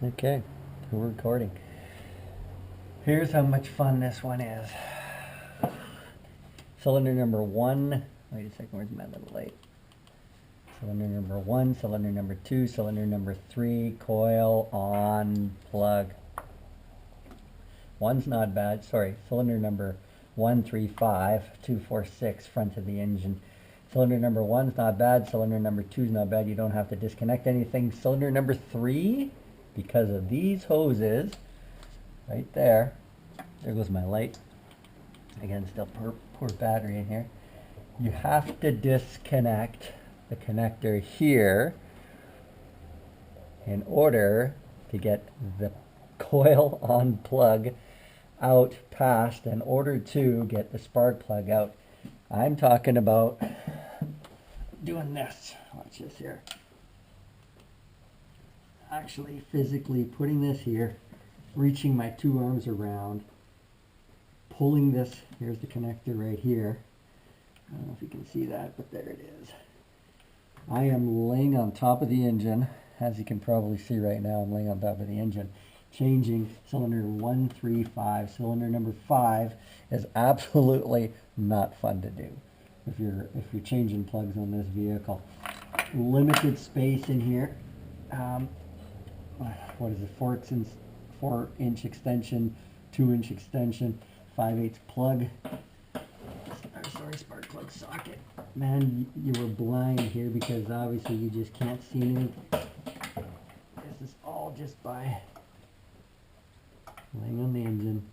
Okay, we're recording. Here's how much fun this one is. Cylinder number 1. Wait a second, where's my little light? Cylinder number 1, cylinder number 2, cylinder number 3, coil on, plug. One's not bad, sorry, cylinder number 1, 3, 5, 2, 4, 6, front of the engine. Cylinder number 1's not bad, cylinder number 2's not bad, you don't have to disconnect anything. Cylinder number 3, because of these hoses, right there goes my light. Again, still poor battery in here. You have to disconnect the connector here in order to get the coil on plug out past, in order to get the spark plug out. I'm talking about doing this. Watch this here. Actually physically putting this here, reaching my two arms around, pulling this, here's the connector right here. I don't know if you can see that, but there it is. I am laying on top of the engine. As you can probably see right now, I'm laying on top of the engine, changing cylinder 1, 3, 5. Cylinder number 5 is absolutely not fun to do if you're changing plugs on this vehicle. Limited space in here. What is it? 4-inch extension, 2-inch extension, 5/8 plug. Sorry, spark plug socket. Man, you were blind here because obviously you just can't see anything. This is all just by laying on the engine,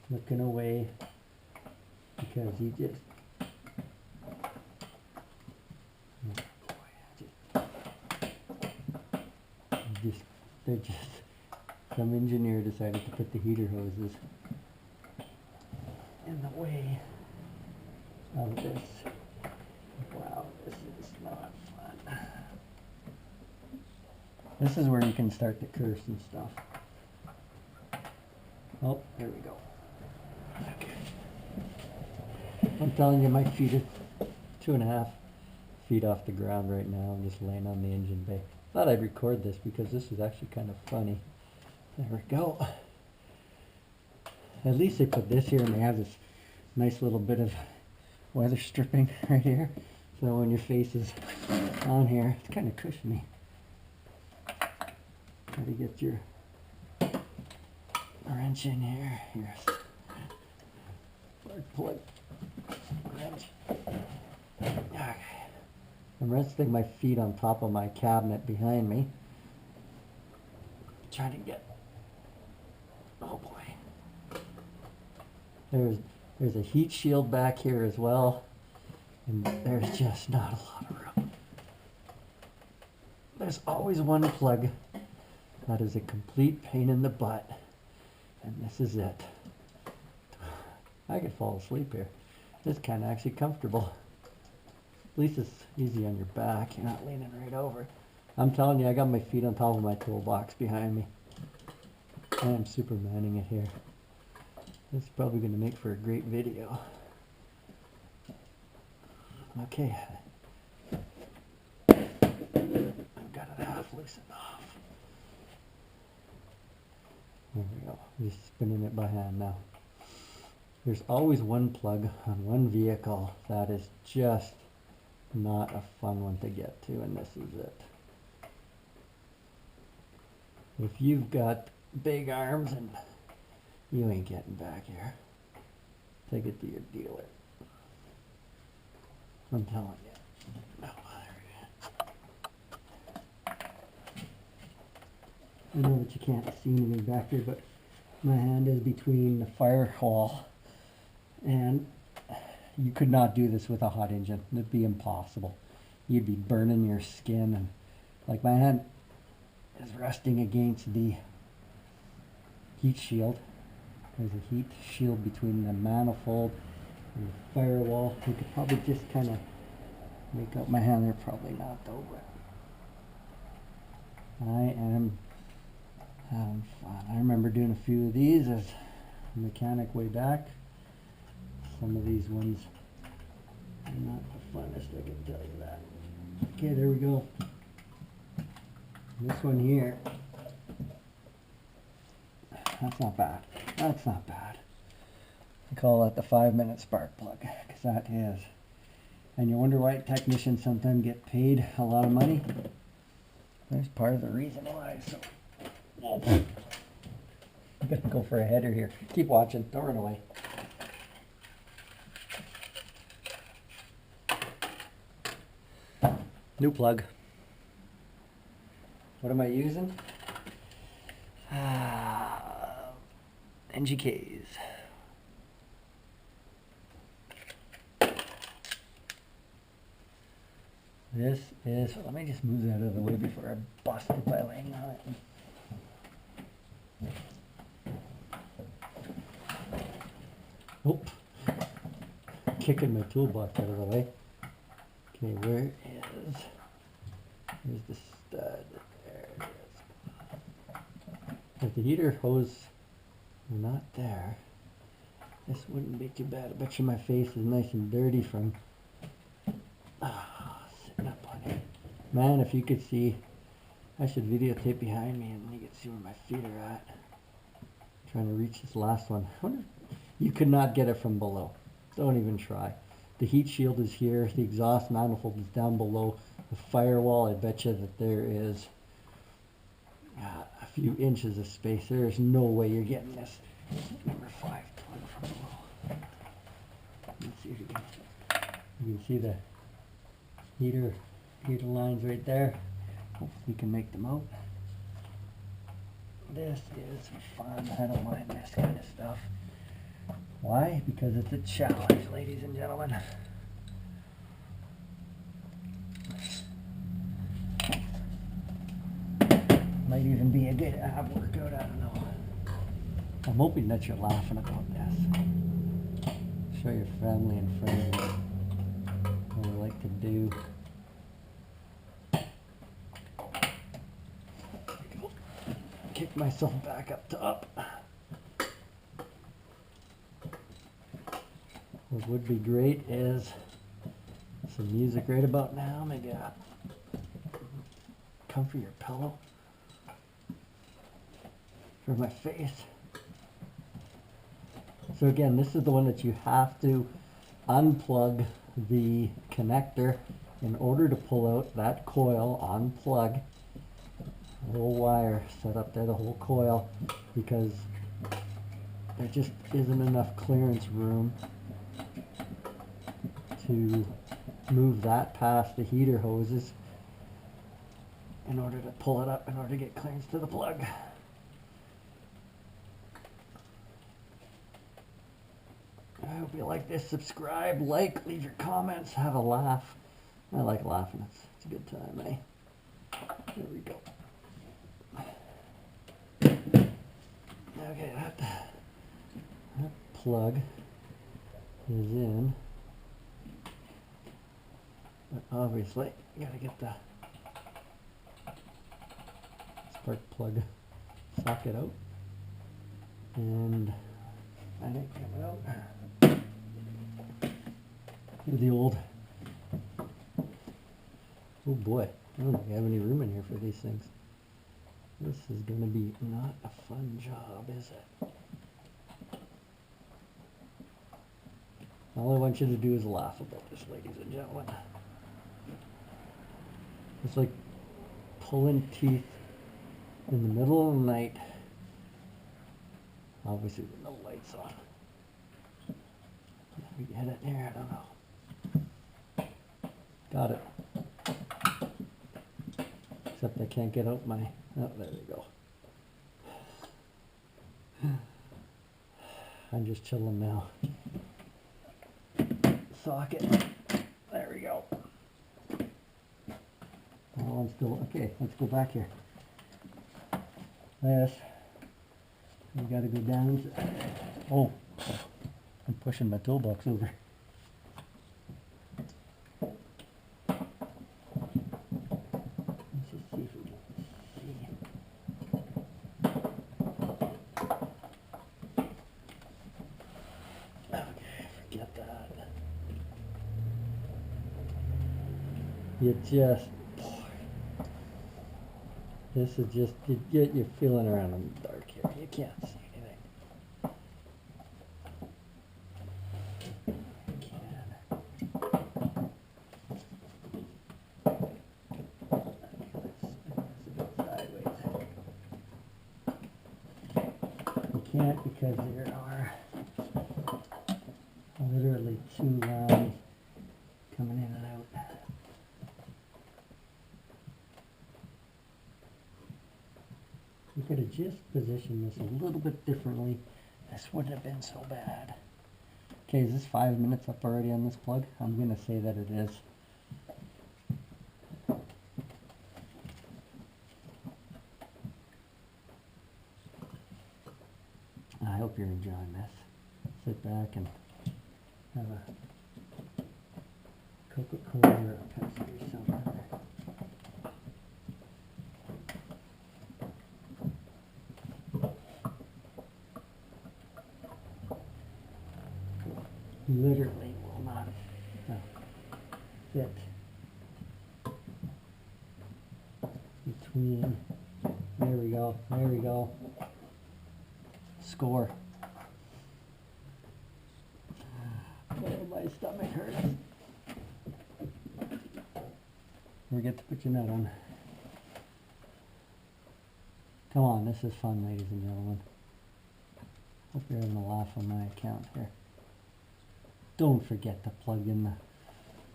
looking away because you just. Some engineer decided to put the heater hoses in the way of this. Wow, this is not fun. This is where you can start to curse and stuff. Oh, there we go. Okay. I'm telling you, my feet are 2.5 feet off the ground right now. I'm just laying on the engine bay. Thought I'd record this because this is actually kind of funny. There we go. At least they put this here and they have this nice little bit of weather stripping right here. So when your face is on here, it's kind of cushiony. Try to get your wrench in here. Here's plug wrench. Okay. I'm resting my feet on top of my cabinet behind me. Trying to get. Oh boy. There's a heat shield back here as well, and there's just not a lot of room. There's always one plug that is a complete pain in the butt, and this is it. I could fall asleep here. It's kind of actually comfortable. At least it's easy on your back. You're not leaning right over. I'm telling you, I got my feet on top of my toolbox behind me. I am supermaning it here. This is probably going to make for a great video. Okay. I've got it half loosened off. There we go. I'm just spinning it by hand now. There's always one plug on one vehicle that is just not a fun one to get to, and this is it. If you've got big arms and you ain't getting back here, take it to your dealer. I'm telling you. No, I know that you can't see anything back here, but my hand is between the firewall, and you could not do this with a hot engine. It'd be impossible. You'd be burning your skin, and like my hand is resting against the heat shield. There's a heat shield between the manifold and the firewall. You could probably just kind of make out my hand there. Probably not though, but I am having fun. I remember doing a few of these as a mechanic way back. Some of these ones are not the funnest, I can tell you that. Okay, there we go. This one here, that's not bad. That's not bad. I call that the 5-minute spark plug, because that is. And you wonder why technicians sometimes get paid a lot of money? There's part of the reason why. So, I'm gonna go for a header here. Keep watching. Don't run away. New plug. What am I using? NGKs. This is, let me just move that out of the way before I bust it by laying on it. Oop. Kicking my toolbox out of the way. Okay, where is, here's the stud. There it is. If the heater hose were not there, this wouldn't be too bad. I bet you my face is nice and dirty from sitting up on it. Man, if you could see, I should videotape behind me and you could see where my feet are at. I'm trying to reach this last one. You could not get it from below. Don't even try. The heat shield is here. The exhaust manifold is down below. The firewall, I bet you that there is a few inches of space. There is no way you're getting this number 5 plug from below. Let's see if you can see the heater lines right there. Hopefully you can make them out. This is fun. I don't mind this kind of stuff. Why? Because it's a challenge, ladies and gentlemen. Might even be a good ab workout, I don't know. I'm hoping that you're laughing about this. Show your family and friends what I like to do. Kick myself back up top. What would be great is some music right about now. Maybe a comfier pillow for my face. So again, this is the one that you have to unplug the connector in order to pull out that coil. Unplug the whole wire set up there, the whole coil, because there just isn't enough clearance room to move that past the heater hoses in order to pull it up, in order to get clearance to the plug. I hope you like this. Subscribe, like, leave your comments, have a laugh. I like laughing. It's a good time, eh? There we go. Okay, that plug is in. But obviously, you gotta get the spark plug socket out. And that ain't coming out. Here's the old. Oh boy, I don't think I have any room in here for these things. This is gonna be not a fun job, is it? All I want you to do is laugh about this, ladies and gentlemen. It's like pulling teeth in the middle of the night, obviously with no lights on. If we get it there, I don't know. Got it. Except I can't get out my, oh, there we go. I'm just chilling now. Socket. There we go. Oh, I'm still, okay, let's go back here. This, we gotta go down. Oh, I'm pushing my toolbox over. Let's just see if we can see. Okay, forget that. You just, This is just, you're feeling around in the dark here. You can't see anything. You can't because there are literally two lines coming in and out. You could have just positioned this a little bit differently. This wouldn't have been so bad. Okay, is this 5 minutes up already on this plug? I'm going to say that it is. I hope you're enjoying this. Sit back and have a Coca-Cola or a Pepsi or something. Literally will not fit between. There we go. There we go. Score. Oh, my stomach hurts. Forget to put your nut on. Come on, this is fun, ladies and gentlemen. Hope you're having a laugh on my account here. Don't forget to plug in the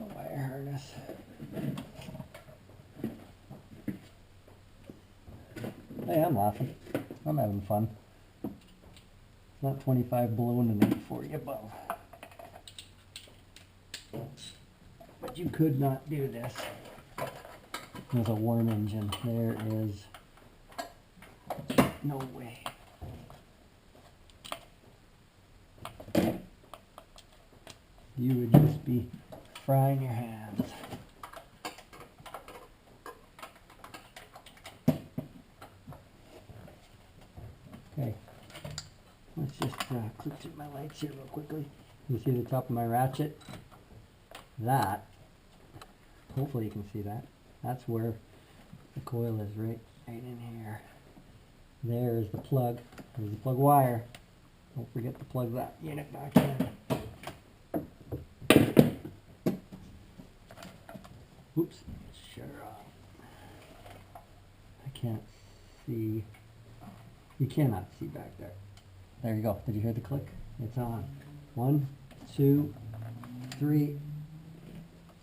wire harness. Hey, I'm laughing. I'm having fun. It's not 25 below and an 840 above. But you could not do this. There's a worm engine. There is no way. You would just be frying your hands. Okay, let's just click through my lights here real quickly. You see the top of my ratchet? That, hopefully you can see that. That's where the coil is, right in here. There is the plug. There's the plug wire. Don't forget to plug that unit back in. Oops, shut her off. I can't see. You cannot see back there. There you go. Did you hear the click? It's on. 1, 2, 3.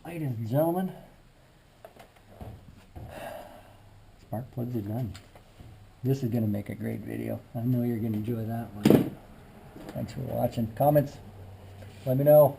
Ladies and gentlemen, spark plugs are done. This is going to make a great video. I know you're going to enjoy that one. Thanks for watching. Comments, let me know.